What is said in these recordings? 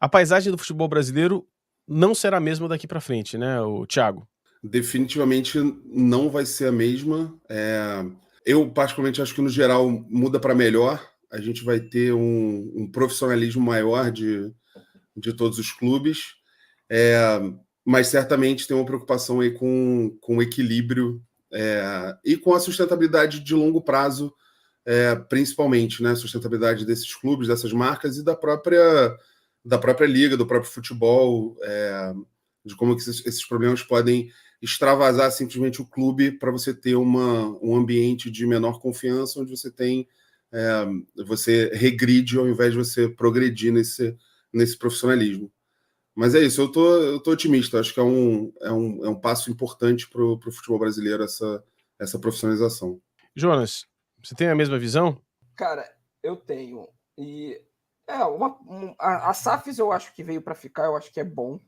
A paisagem do futebol brasileiro não será a mesma daqui para frente, né, o Thiago? Definitivamente não vai ser a mesma. Eu, particularmente, acho que no geral muda para melhor. A gente vai ter um profissionalismo maior de todos os clubes, mas certamente tem uma preocupação aí com o equilíbrio e com a sustentabilidade de longo prazo, principalmente, né? Sustentabilidade desses clubes, dessas marcas e da própria liga, do próprio futebol, de como que esses problemas podem extravasar simplesmente o clube para você ter um ambiente de menor confiança, onde você regride ao invés de você progredir nesse profissionalismo. Mas é isso, eu tô otimista, acho que é um passo importante para o futebol brasileiro essa profissionalização. Jonas, você tem a mesma visão? Cara, eu tenho. E a SAFs eu acho que veio para ficar, eu acho que é bom.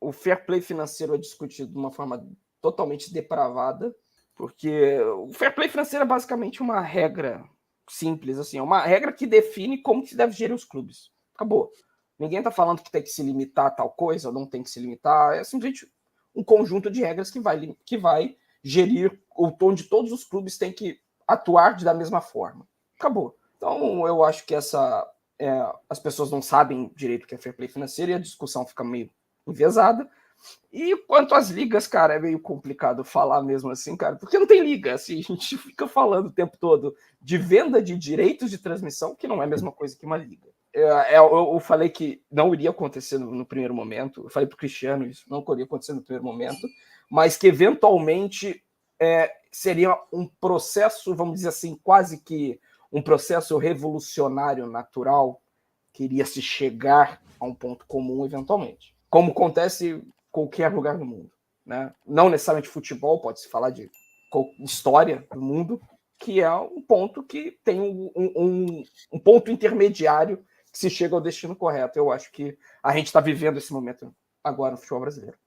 O fair play financeiro é discutido de uma forma totalmente depravada, porque o fair play financeiro é basicamente uma regra simples, assim, uma regra que define como se deve gerir os clubes. Acabou. Ninguém está falando que tem que se limitar a tal coisa ou não tem que se limitar. É simplesmente um conjunto de regras que vai gerir onde todos os clubes têm que atuar da mesma forma. Acabou. Então, eu acho que as pessoas não sabem direito o que é fair play financeiro e a discussão fica meio enviesada. E quanto às ligas, cara, é meio complicado falar mesmo assim, cara, porque não tem liga, assim, a gente fica falando o tempo todo de venda de direitos de transmissão, que não é a mesma coisa que uma liga. Eu falei que não iria acontecer no primeiro momento, eu falei pro Cristiano isso, não iria acontecer no primeiro momento, mas que eventualmente seria um processo, vamos dizer assim, quase que um processo revolucionário natural que iria se chegar a um ponto comum eventualmente. Como acontece em qualquer lugar do mundo, né? Não necessariamente futebol, pode-se falar de história do mundo, que é um ponto que tem um ponto intermediário que se chega ao destino correto. Eu acho que a gente está vivendo esse momento agora no futebol brasileiro.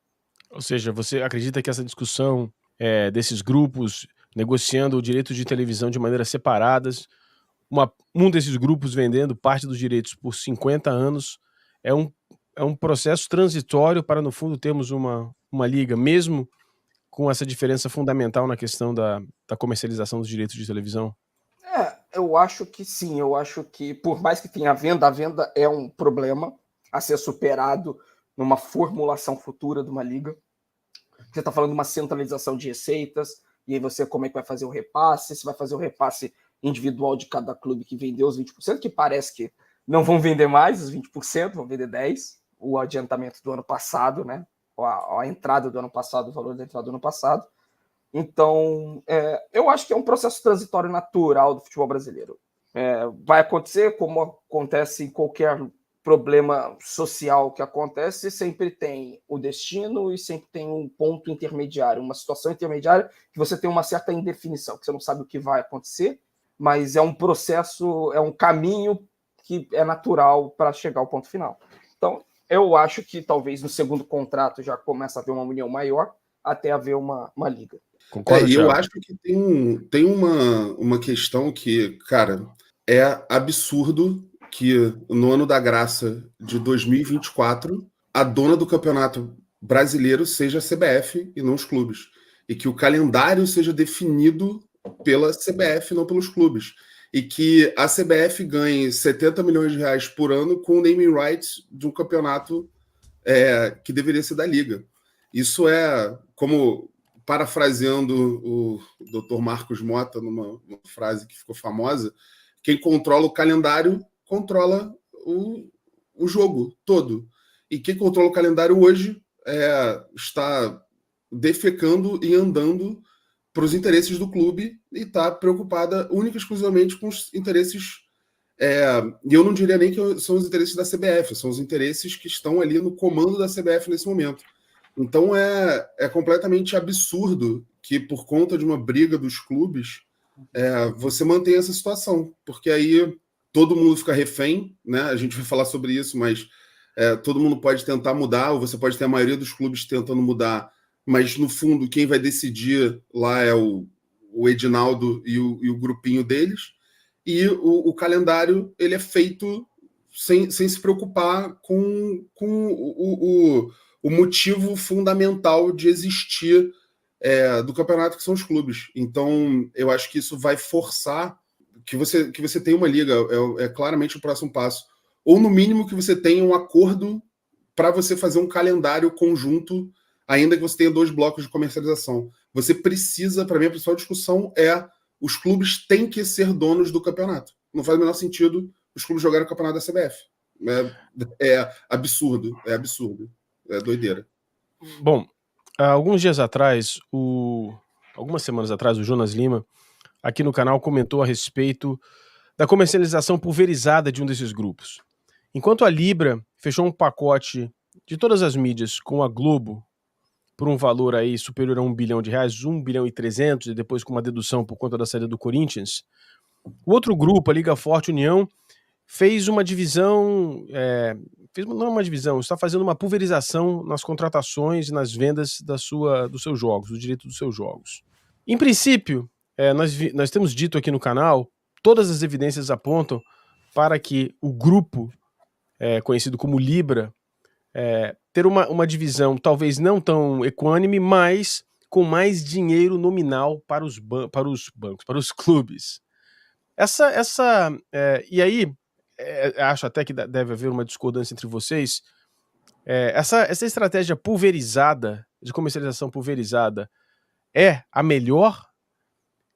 Ou seja, você acredita que essa discussão desses grupos negociando o direito de televisão de maneiras separadas, um desses grupos vendendo parte dos direitos por 50 anos, é um processo transitório para, no fundo, termos uma liga, mesmo com essa diferença fundamental na questão da comercialização dos direitos de televisão? Eu acho que sim. Eu acho que, por mais que tenha a venda é um problema a ser superado numa formulação futura de uma liga. Você está falando de uma centralização de receitas, e aí você como é que vai fazer o repasse? Se vai fazer o repasse individual de cada clube que vendeu os 20%, que parece que não vão vender mais os 20%, vão vender 10%, o adiantamento do ano passado, né? A entrada do ano passado, o valor da entrada do ano passado. Então, eu acho que é um processo transitório natural do futebol brasileiro. Vai acontecer como acontece em qualquer problema social que acontece, sempre tem o destino e sempre tem um ponto intermediário, uma situação intermediária que você tem uma certa indefinição, que você não sabe o que vai acontecer, mas é um processo, é um caminho que é natural para chegar ao ponto final. Então, eu acho que talvez no segundo contrato já começa a haver uma união maior até haver uma liga. Concorda, E eu Thiago? acho que tem uma questão que, cara, é absurdo que no ano da graça de 2024 a dona do campeonato brasileiro seja a CBF e não os clubes. E que o calendário seja definido pela CBF, não pelos clubes. E que a CBF ganhe 70 milhões de reais por ano com o naming rights de um campeonato que deveria ser da Liga. Isso como parafraseando o Dr. Marcos Mota numa frase que ficou famosa, quem controla o calendário controla o jogo todo. E quem controla o calendário hoje está defecando e andando para os interesses do clube e está preocupada única e exclusivamente com os interesses. E eu não diria nem que são os interesses da CBF, são os interesses que estão ali no comando da CBF nesse momento. Então é completamente absurdo que, por conta de uma briga dos clubes, você mantenha essa situação, porque aí todo mundo fica refém, né? A gente vai falar sobre isso, mas todo mundo pode tentar mudar, ou você pode ter a maioria dos clubes tentando mudar, mas no fundo quem vai decidir lá é o Edinaldo e o grupinho deles, e o calendário ele é feito sem se preocupar com o motivo fundamental de existir do campeonato, que são os clubes. Então, eu acho que isso vai forçar que você tenha uma liga, é claramente o próximo passo. Ou, no mínimo, que você tenha um acordo para você fazer um calendário conjunto, ainda que você tenha 2 blocos de comercialização. Você precisa, para mim, a principal discussão os clubes têm que ser donos do campeonato. Não faz o menor sentido os clubes jogarem o campeonato da CBF. É absurdo, é doideira. Bom, alguns dias atrás, algumas semanas atrás, o Jonas Lima, aqui no canal, comentou a respeito da comercialização pulverizada de um desses grupos. Enquanto a Libra fechou um pacote de todas as mídias com a Globo por um valor aí superior a R$1 bilhão, R$1,3 bilhão, e depois com uma dedução por conta da saída do Corinthians, o outro grupo, a Liga Forte União, fez uma divisão, não uma divisão, está fazendo uma pulverização nas contratações e nas vendas dos seus jogos, do direito dos seus jogos. Em princípio, nós temos dito aqui no canal, todas as evidências apontam para que o grupo, conhecido como Libra, ter uma divisão talvez não tão equânime, mas com mais dinheiro nominal para os bancos, para os clubes. E aí, acho até que deve haver uma discordância entre vocês. Essa estratégia pulverizada, de comercialização pulverizada, é a melhor?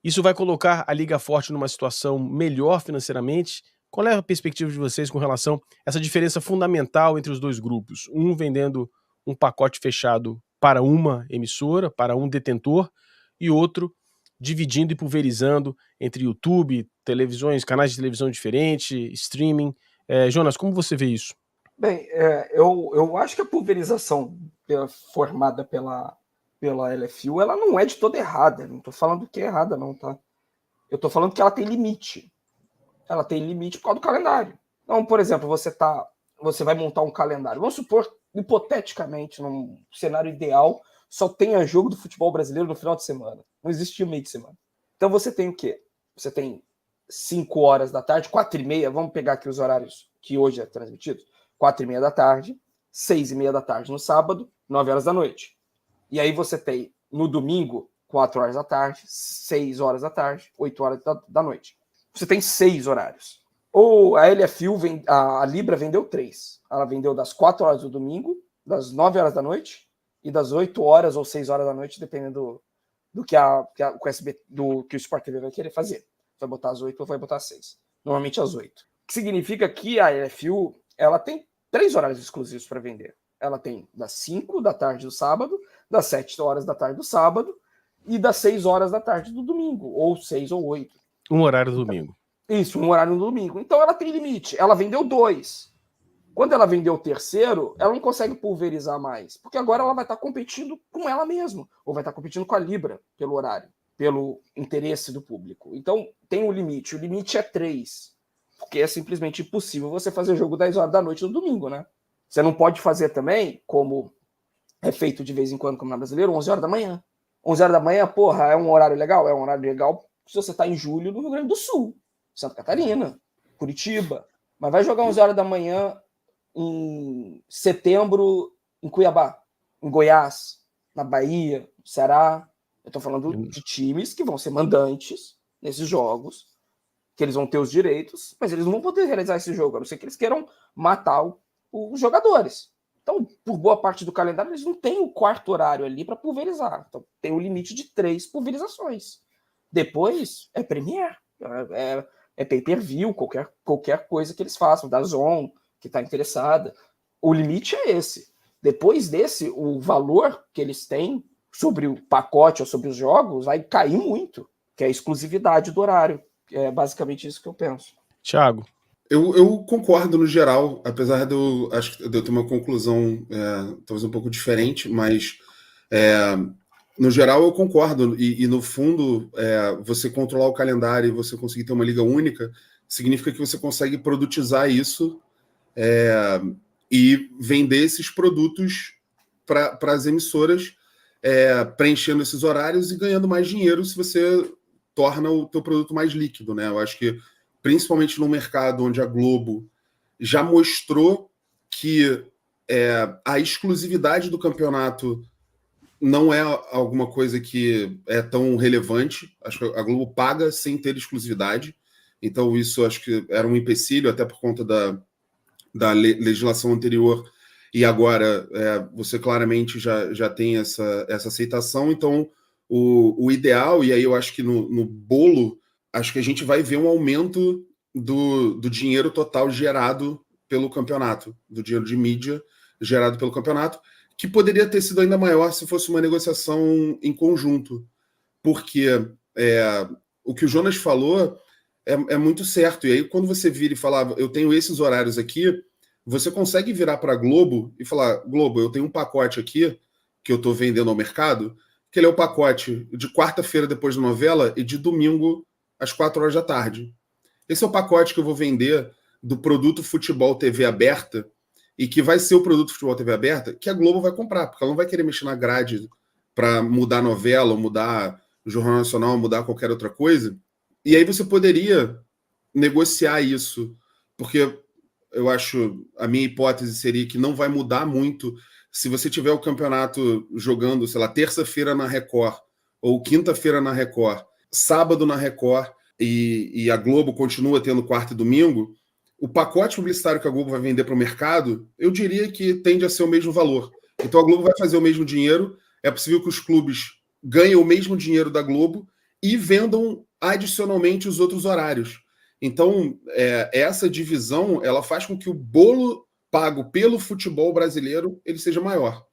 Isso vai colocar a Liga Forte numa situação melhor financeiramente? Qual é a perspectiva de vocês com relação a essa diferença fundamental entre os 2 grupos? Um vendendo um pacote fechado para uma emissora, para um detentor, e outro dividindo e pulverizando entre YouTube, televisões, canais de televisão diferentes, streaming. Jonas, como você vê isso? Bem, eu acho que a pulverização formada pela LFU, ela não é de toda errada. Não estou falando que é errada, não, tá? Eu estou falando que ela tem limite. Ela tem limite por causa do calendário. Então, por exemplo, você vai montar um calendário. Vamos supor, hipoteticamente, num cenário ideal, só tenha jogo do futebol brasileiro no final de semana. Não existe meio de semana. Então você tem o quê? Você tem 5 horas da tarde, 4h30, vamos pegar aqui os horários que hoje é transmitido, 4h30 da tarde, 6h30 da tarde no sábado, 9 horas da noite. E aí você tem, no domingo, 4 horas da tarde, 6 horas da tarde, 8 horas da noite. Você tem 6 horários. Ou a LFU, a Libra vendeu 3. Ela vendeu das 4 horas do domingo, das 9 horas da noite, e das 8 horas ou 6 horas da noite, dependendo do que o Sport TV vai querer fazer. Vai botar às 8 ou vai botar às 6. Normalmente às 8. O que significa que a LFU, ela tem 3 horários exclusivos para vender. Ela tem das 5 da tarde do sábado, das 7 horas da tarde do sábado e das 6 horas da tarde do domingo, ou 6 ou 8. Um horário do domingo. Isso, um horário no domingo. Então ela tem limite. Ela vendeu 2. Quando ela vendeu o terceiro, ela não consegue pulverizar mais, porque agora ela vai estar competindo com ela mesma, ou vai estar competindo com a Libra pelo horário, pelo interesse do público. Então tem um limite. O limite é 3, porque é simplesmente impossível você fazer jogo 10 horas da noite no domingo, né? Você não pode fazer também, como é feito de vez em quando, como na Brasileiro, 11 horas da manhã. 11 horas da manhã, porra, é um horário legal? É um horário legal se você está em julho no Rio Grande do Sul, Santa Catarina, Curitiba. Mas vai jogar 11 horas da manhã em setembro em Cuiabá, em Goiás, na Bahia, no Ceará. Eu estou falando de times que vão ser mandantes nesses jogos, que eles vão ter os direitos, mas eles não vão poder realizar esse jogo, a não ser que eles queiram matar os jogadores. Então, por boa parte do calendário, eles não têm o quarto horário ali para pulverizar. Então, tem um limite de 3 pulverizações. Depois, é Premier, é pay-per-view, qualquer coisa que eles façam, da Zon, que está interessada. O limite é esse. Depois desse, o valor que eles têm sobre o pacote ou sobre os jogos vai cair muito, que é a exclusividade do horário. É basicamente isso que eu penso. Thiago. Eu concordo no geral, apesar de eu ter uma conclusão talvez um pouco diferente, mas no geral eu concordo. E no fundo, você controlar o calendário e você conseguir ter uma liga única significa que você consegue produtizar isso e vender esses produtos para as emissoras, preenchendo esses horários e ganhando mais dinheiro se você torna o teu produto mais líquido, né? Eu acho que, principalmente no mercado onde a Globo já mostrou que a exclusividade do campeonato não é alguma coisa que é tão relevante. Acho que a Globo paga sem ter exclusividade. Então isso acho que era um empecilho, até por conta da legislação anterior. E agora você claramente já tem essa aceitação. Então o ideal, e aí eu acho que no bolo, acho que a gente vai ver um aumento do dinheiro total gerado pelo campeonato, do dinheiro de mídia gerado pelo campeonato, que poderia ter sido ainda maior se fosse uma negociação em conjunto. Porque o que o Jonas falou é muito certo. E aí, quando você vira e fala, eu tenho esses horários aqui, você consegue virar para a Globo e falar, Globo, eu tenho um pacote aqui que eu estou vendendo ao mercado, que ele é o pacote de quarta-feira depois da novela e de domingo às 4 horas da tarde. Esse é o pacote que eu vou vender do produto Futebol TV aberta, e que vai ser o produto Futebol TV aberta que a Globo vai comprar, porque ela não vai querer mexer na grade para mudar a novela, ou mudar o Jornal Nacional, mudar qualquer outra coisa. E aí você poderia negociar isso, porque eu acho, a minha hipótese seria que não vai mudar muito se você tiver o campeonato jogando, sei lá, terça-feira na Record, ou quinta-feira na Record, sábado na Record, e a Globo continua tendo quarta e domingo. O pacote publicitário que a Globo vai vender para o mercado, eu diria que tende a ser o mesmo valor. Então a Globo vai fazer o mesmo dinheiro, é possível que os clubes ganhem o mesmo dinheiro da Globo e vendam adicionalmente os outros horários. Então, essa divisão ela faz com que o bolo pago pelo futebol brasileiro ele seja maior.